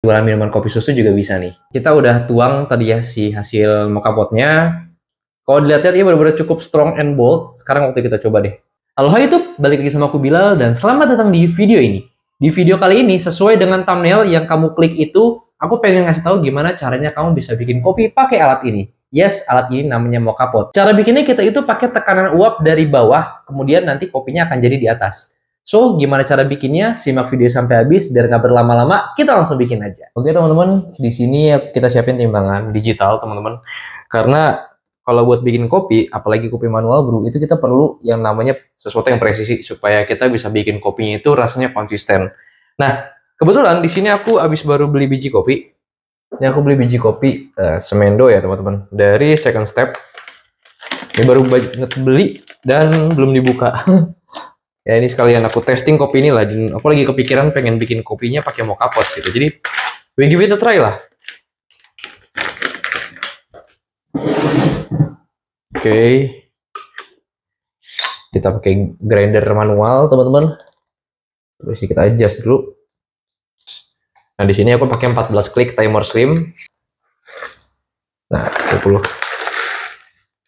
jualan minuman kopi susu juga bisa nih. Kita udah tuang tadi ya si hasil mocha potnya. Kalau dilihat-lihat ini benar-benar cukup strong and bold. Sekarang waktu kita coba deh. Halo hai YouTube, balik lagi sama aku Bilal dan selamat datang di video ini. Di video kali ini sesuai dengan thumbnail yang kamu klik itu, aku pengen ngasih tahu gimana caranya kamu bisa bikin kopi pakai alat ini. Yes, alat ini namanya mocha pot. Cara bikinnya kita itu pakai tekanan uap dari bawah, kemudian nanti kopinya akan jadi di atas. So, gimana cara bikinnya? Simak video sampai habis biar nggak berlama-lama. Kita langsung bikin aja. Oke teman-teman, di sini kita siapin timbangan digital teman-teman. Karena kalau buat bikin kopi, apalagi kopi manual brew, itu kita perlu yang namanya sesuatu yang presisi supaya kita bisa bikin kopinya itu rasanya konsisten. Nah, kebetulan di sini aku habis baru beli biji kopi. Ini aku beli biji kopi Semendo ya teman-teman, dari Second Step. Ini baru banget beli dan belum dibuka. Ya ini sekalian aku testing kopi ini lah, dan aku lagi kepikiran pengen bikin kopinya pakai mocha pot gitu. Jadi we give it a try lah. Oke. Kita pakai grinder manual, teman-teman. Terus kita adjust dulu. Nah, di sini aku pakai 14 klik timer stream. Nah, 20.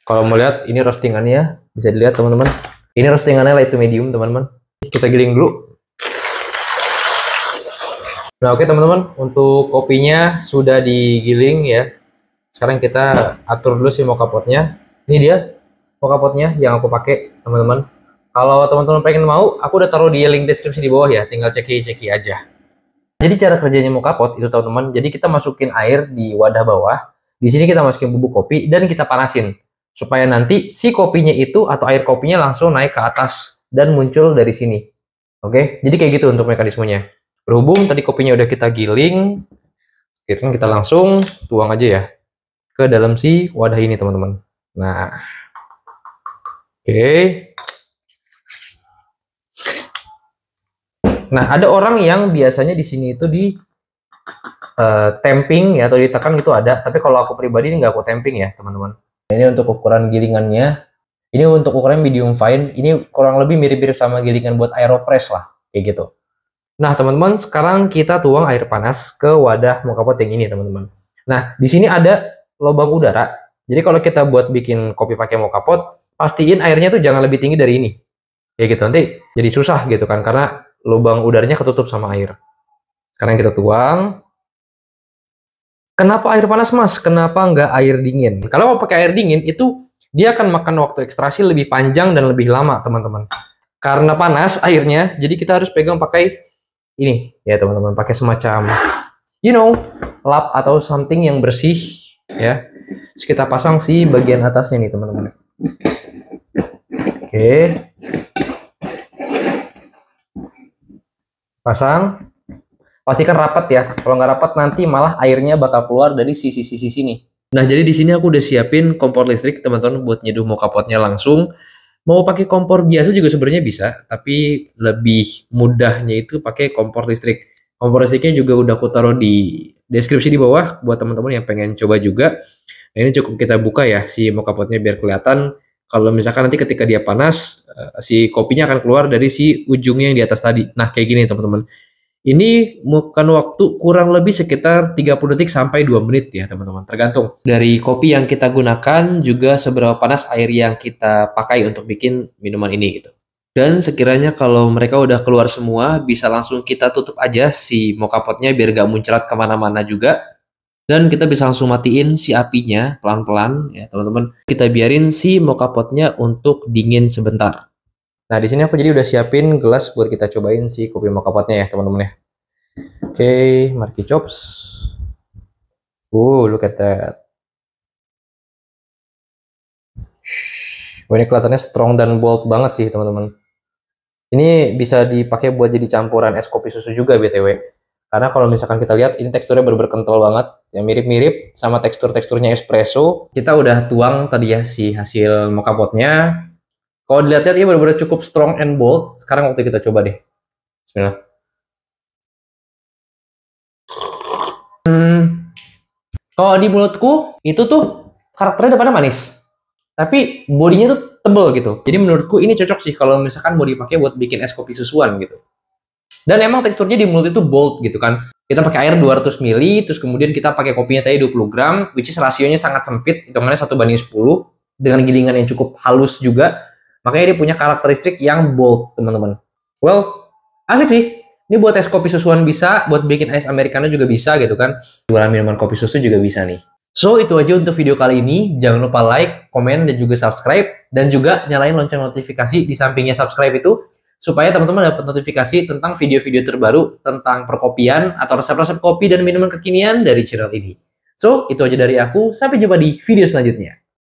Kalau mau lihat ini roastingannya, bisa dilihat teman-teman. Ini roastingannya light to medium, teman-teman. Kita giling dulu. Nah, oke teman-teman, untuk kopinya sudah digiling ya. Sekarang kita atur dulu si mocha potnya. Ini dia mocha potnya yang aku pakai, teman-teman. Kalau teman-teman pengen mau, aku udah taruh di link deskripsi di bawah ya. Tinggal ceki aja. Jadi cara kerjanya mocha pot itu teman-teman. Jadi kita masukin air di wadah bawah. Di sini kita masukin bubuk kopi dan kita panasin. Supaya nanti si kopinya itu atau air kopinya langsung naik ke atas dan muncul dari sini. Oke, jadi kayak gitu untuk mekanismenya. Berhubung tadi kopinya udah kita giling, kita langsung tuang aja ya ke dalam si wadah ini teman-teman. Nah, oke. Nah, ada orang yang biasanya di sini itu di tamping ya atau ditekan itu ada, tapi kalau aku pribadi ini nggak aku tamping ya teman-teman. Ini untuk ukuran gilingannya. Ini untuk ukuran medium fine. Ini kurang lebih mirip-mirip sama gilingan buat aeropress lah, kayak gitu. Nah, teman-teman, sekarang kita tuang air panas ke wadah mocha pot yang ini, teman-teman. Nah, di sini ada lubang udara. Jadi kalau kita buat bikin kopi pakai mocha pot, pastiin airnya tuh jangan lebih tinggi dari ini. Kayak gitu, nanti jadi susah gitu kan, karena lubang udaranya ketutup sama air. Sekarang kita tuang. Kenapa air panas, Mas? Kenapa nggak air dingin? Kalau mau pakai air dingin, itu dia akan makan waktu ekstraksi lebih panjang dan lebih lama, teman-teman. Karena panas airnya, jadi kita harus pegang pakai ini, ya teman-teman. Pakai semacam, lap atau something yang bersih, ya. Terus kita pasang si bagian atasnya nih, teman-teman. Oke. Pasang. Pastikan rapat ya. Kalau nggak rapat nanti malah airnya bakal keluar dari sisi-sisi sini. Nah, jadi di sini aku udah siapin kompor listrik teman-teman buat nyeduh mocha potnya langsung. Mau pakai kompor biasa juga sebenarnya bisa, tapi lebih mudahnya itu pakai kompor listrik. Kompor listriknya juga udah aku taruh di deskripsi di bawah buat teman-teman yang pengen coba juga. Nah, ini cukup kita buka ya si mocha potnya biar kelihatan. Kalau misalkan nanti ketika dia panas, si kopinya akan keluar dari si ujungnya yang di atas tadi. Nah, kayak gini teman-teman. Ini makan waktu kurang lebih sekitar 30 detik sampai 2 menit ya teman-teman. Tergantung dari kopi yang kita gunakan juga seberapa panas air yang kita pakai untuk bikin minuman ini gitu. Dan sekiranya kalau mereka udah keluar semua, bisa langsung kita tutup aja si mocha potnya biar gak muncrat kemana-mana juga. Dan kita bisa langsung matiin si apinya pelan-pelan ya teman-teman. Kita biarin si mocha potnya untuk dingin sebentar. Nah, di sini aku jadi udah siapin gelas buat kita cobain si kopi mocha potnya ya, teman-teman ya. Oke, mari chops. Look at that. Wah, ini kelihatannya strong dan bold banget sih, teman-teman. Ini bisa dipakai buat jadi campuran es kopi susu juga, BTW. Karena kalau misalkan kita lihat, ini teksturnya bener-bener kental banget. Yang mirip-mirip sama teksturnya espresso. Kita udah tuang tadi ya si hasil mocha potnya. Kalau dilihat-lihat ini benar-benar cukup strong and bold. Sekarang waktu kita coba deh. Bismillah. Kalau di mulutku itu tuh karakternya depannya manis. Tapi bodinya tuh tebel gitu. Jadi menurutku ini cocok sih kalau misalkan mau dipakai buat bikin es kopi susuan gitu. Dan emang teksturnya di mulut itu bold gitu kan. Kita pakai air 200 ml, terus kemudian kita pakai kopinya tadi 20 gram, which is rasionya sangat sempit, hitungannya 1:10, dengan gilingan yang cukup halus juga. Makanya dia punya karakteristik yang bold, teman-teman. Well, asik sih. Ini buat es kopi susuan bisa, buat bikin es americano juga bisa gitu kan. Jualan minuman kopi susu juga bisa nih. So, itu aja untuk video kali ini. Jangan lupa like, komen, dan juga subscribe. Dan juga nyalain lonceng notifikasi di sampingnya subscribe itu, supaya teman-teman dapat notifikasi tentang video-video terbaru tentang perkopian atau resep-resep kopi dan minuman kekinian dari channel ini. So, itu aja dari aku. Sampai jumpa di video selanjutnya.